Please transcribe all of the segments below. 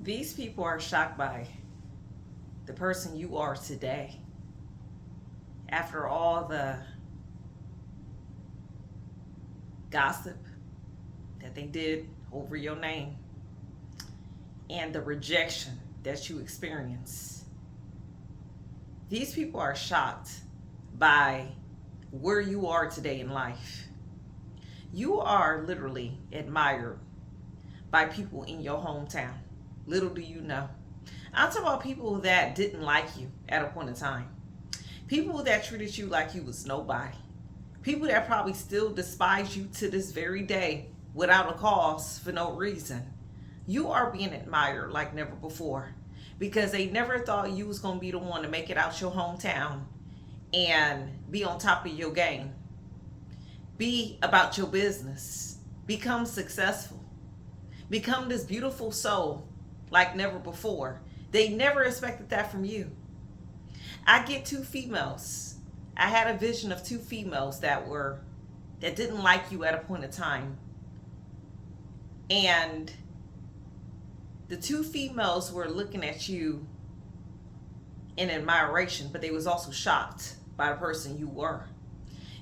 These people are shocked by the person you are today after all the gossip that they did over your name and the rejection that you experience. These people are shocked by where you are today in life. You are literally admired by people in your hometown. Little do you know. I'm talking about people that didn't like you at a point in time. People that treated you like you was nobody. People that probably still despise you to this very day without a cause for no reason. You are being admired like never before because they never thought you was going to be the one to make it out your hometown and be on top of your game. Be about your business. Become successful. Become this beautiful soul like never before. They never expected that from you. I get two females. I had a vision of two females that didn't like you at a point in time. And the two females were looking at you in admiration, but they was also shocked by the person you were.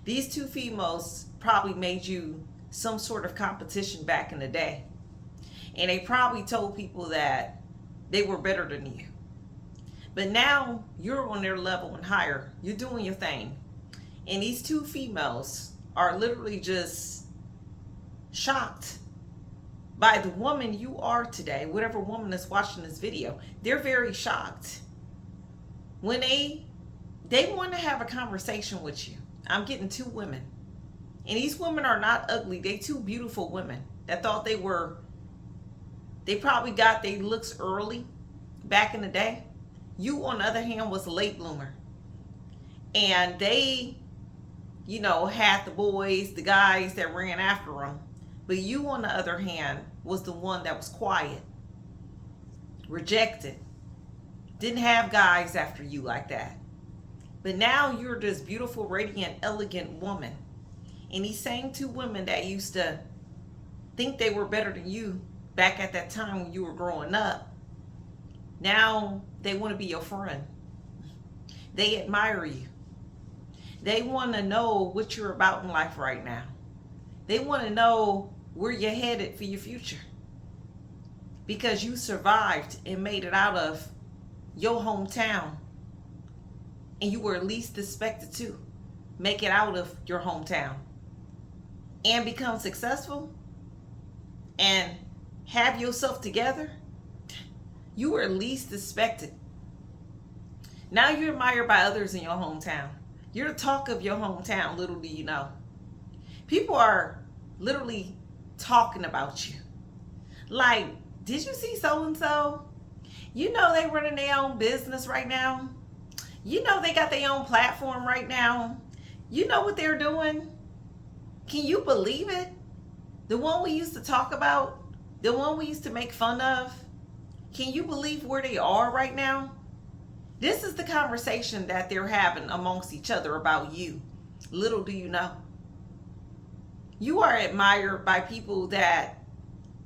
These two females probably made you some sort of competition back in the day. And they probably told people that they were better than you. But now you're on their level and higher. You're doing your thing. And these two females are literally just shocked by the woman you are today. Whatever woman is watching this video, they're very shocked. When they want to have a conversation with you. I'm getting two women. And these women are not ugly. They two beautiful women that thought they probably got their looks early back in the day. You, on the other hand, was a late bloomer. And they, had the boys, the guys that ran after them. But you, on the other hand, was the one that was quiet, rejected, didn't have guys after you like that. But now you're this beautiful, radiant, elegant woman. And these same two women that used to think they were better than you back at that time when you were growing up, now they want to be your friend. They admire you. They want to know what you're about in life right now. They want to know where you're headed for your future. Because you survived and made it out of your hometown. And you were at least expected to make it out of your hometown. And become successful. And have yourself together. You were at least expected. Now you're admired by others in your hometown. You're the talk of your hometown, little do you know. People are literally talking about you. Like, did you see so-and-so? You know they running their own business right now. You know they got their own platform right now. You know what they're doing? Can you believe it? The one we used to talk about, the one we used to make fun of, can you believe where they are right now? This is the conversation that they're having amongst each other about you. Little do you know. You are admired by people that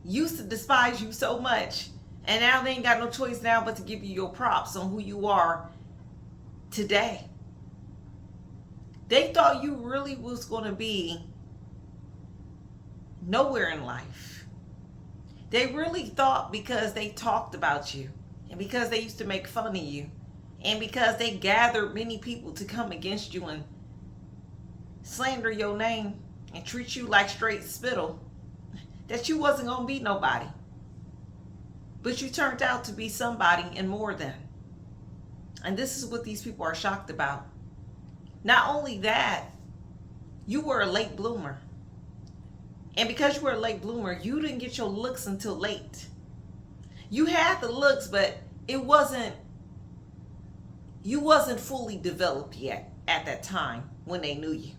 used to despise you so much, and now they ain't got no choice now but to give you your props on who you are today. They thought you really was going to be nowhere in life. They really thought because they talked about you and because they used to make fun of you and because they gathered many people to come against you and slander your name and treat you like straight spittle, that you wasn't going to be nobody. But you turned out to be somebody and more than. And this is what these people are shocked about. Not only that, you were a late bloomer. And because you were a late bloomer, you didn't get your looks until late. You had the looks, but you wasn't fully developed yet at that time when they knew you.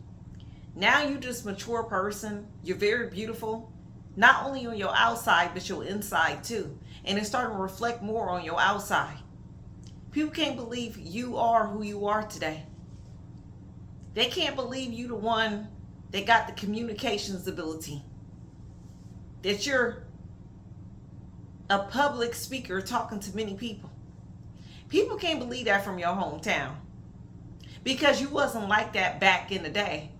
Now you're just a mature person. You're very beautiful. Not only on your outside, but your inside too. And it's starting to reflect more on your outside. People can't believe you are who you are today. They can't believe you the one that got the communications ability. That you're a public speaker talking to many people. People can't believe that from your hometown because you wasn't like that back in the day,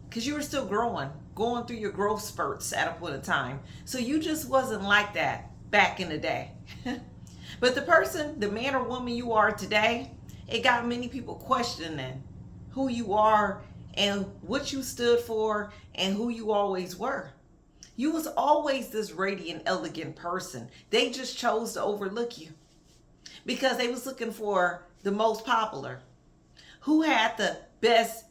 because you were still growing, going through your growth spurts at a point in time. So you just wasn't like that back in the day. But the person, the man or woman you are today, it got many people questioning who you are and what you stood for and who you always were. You was always this radiant, elegant person. They just chose to overlook you because they was looking for the most popular. Who had the best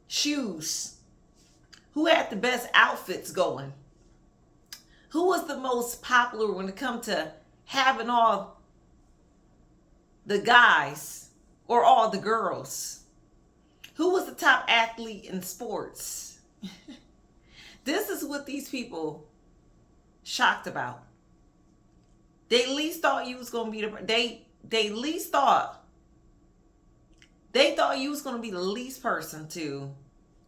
shoes? Who had the best outfits going? Who was the most popular when it come to having all the guys or all the girls? Who was the top athlete in sports? This is what these people shocked about. They least thought you was gonna be they least thought you was gonna be the least person to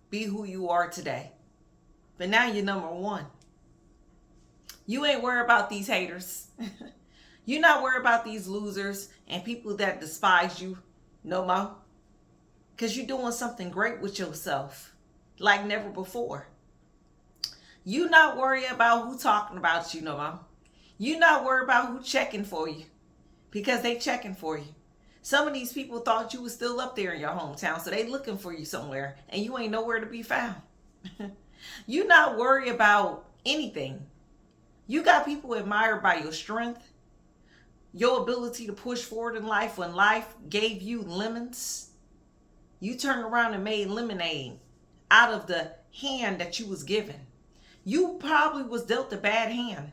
be who you are today. But now you're number one. You ain't worried about these haters. You're not worried about these losers and people that despise you no more. Because you're doing something great with yourself like never before. You not worried about who talking about you no more. You not worried about who checking for you because they checking for you. Some of these people thought you was still up there in your hometown, so they looking for you somewhere and you ain't nowhere to be found. You not worried about anything. You got people admired by your strength, your ability to push forward in life when life gave you lemons. You turned around and made lemonade out of the hand that you was given. You probably was dealt a bad hand,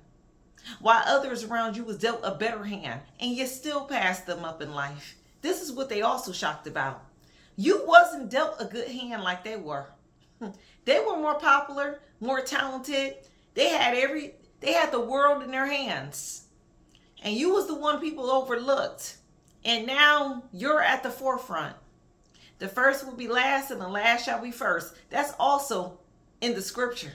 while others around you was dealt a better hand, and you still passed them up in life. This is what they also shocked about. You wasn't dealt a good hand like they were. They were more popular, more talented. They had the world in their hands. And you was the one people overlooked. And now you're at the forefront. The first will be last and the last shall be first. That's also in the scripture.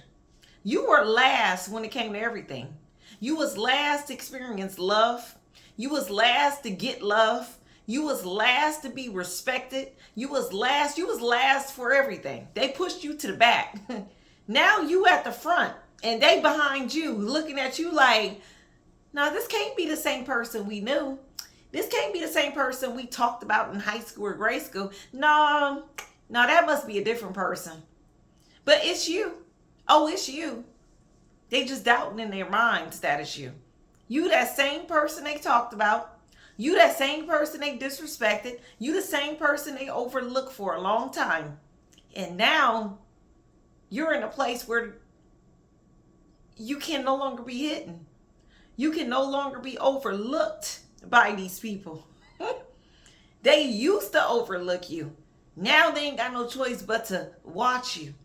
You were last when it came to everything. You was last to experience love. You was last to get love. You was last to be respected. You was last for everything. They pushed you to the back. Now you at the front and they behind you looking at you like, no, this can't be the same person we knew. This can't be the same person we talked about in high school or grade school. No, that must be a different person. But it's you. Oh, it's you. They just doubting in their minds that it's you. You that same person they talked about. You that same person they disrespected. You the same person they overlooked for a long time. And now you're in a place where you can no longer be hidden. You can no longer be overlooked by these people. They used to overlook you. Now they ain't got no choice but to watch you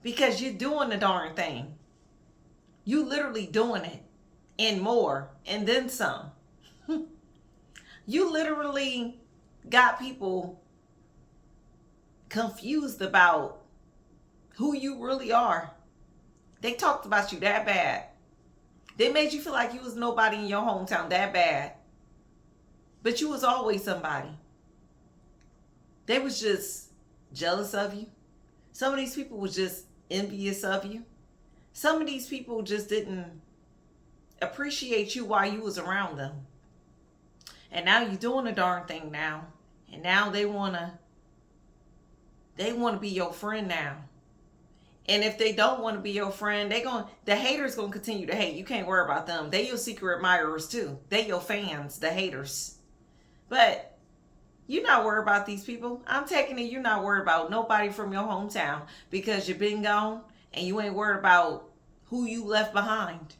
because you're doing the darn thing. You literally doing it and more and then some. You literally got people confused about who you really are. They talked about you that bad. They made you feel like you was nobody in your hometown that bad. But you was always somebody. They was just jealous of you. Some of these people was just envious of you. Some of these people just didn't appreciate you while you was around them. And now you're doing a darn thing now. And now they wanna be your friend now. And if they don't want to be your friend, the haters gonna continue to hate. You can't worry about them. They your secret admirers too. They your fans, the haters. But you're not worried about these people. I'm taking it you're not worried about nobody from your hometown because you've been gone and you ain't worried about who you left behind.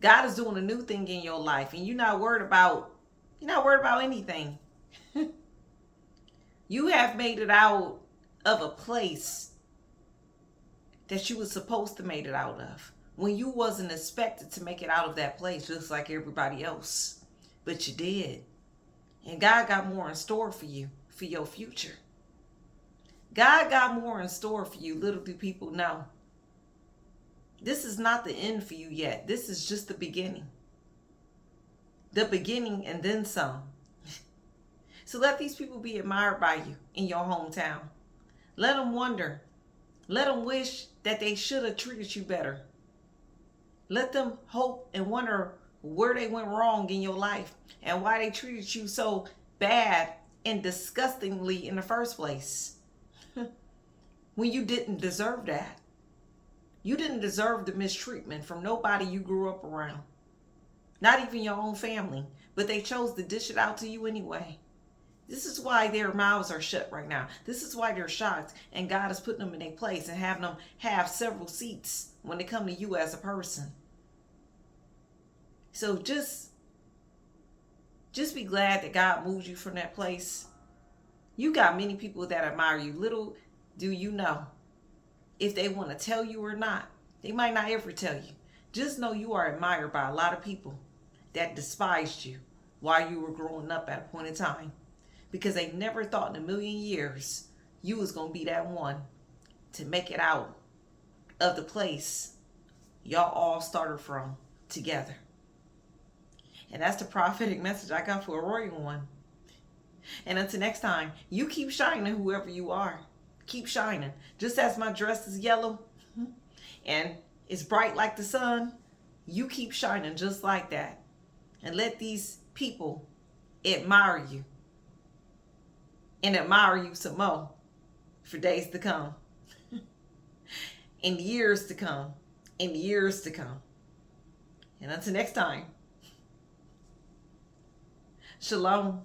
God is doing a new thing in your life and you're not worried about anything. You have made it out of a place that you was supposed to make it out of when you wasn't expected to make it out of that place just like everybody else. But you did. And God got more in store for you, for your future. God got more in store for you, little do people know. This is not the end for you yet. This is just the beginning. The beginning and then some. So let these people be admired by you in your hometown. Let them wonder. Let them wish that they should have treated you better. Let them hope and wonder where they went wrong in your life and why they treated you so bad and disgustingly in the first place. When you didn't deserve that. You didn't deserve the mistreatment from nobody you grew up around. Not even your own family. But they chose to dish it out to you anyway. This is why their mouths are shut right now. This is why they're shocked. And God is putting them in their place and having them have several seats when they come to you as a person. So just be glad that God moved you from that place. You got many people that admire you. Little do you know if they want to tell you or not. They might not ever tell you. Just know you are admired by a lot of people that despised you while you were growing up at a point in time. Because they never thought in a million years you was going to be that one to make it out of the place y'all all started from together. And that's the prophetic message I got for a royal one. And until next time, you keep shining, whoever you are. Keep shining. Just as my dress is yellow and it's bright like the sun, you keep shining just like that. And let these people admire you. And admire you some more for days to come. In years to come. In years to come. And until next time. Shalom.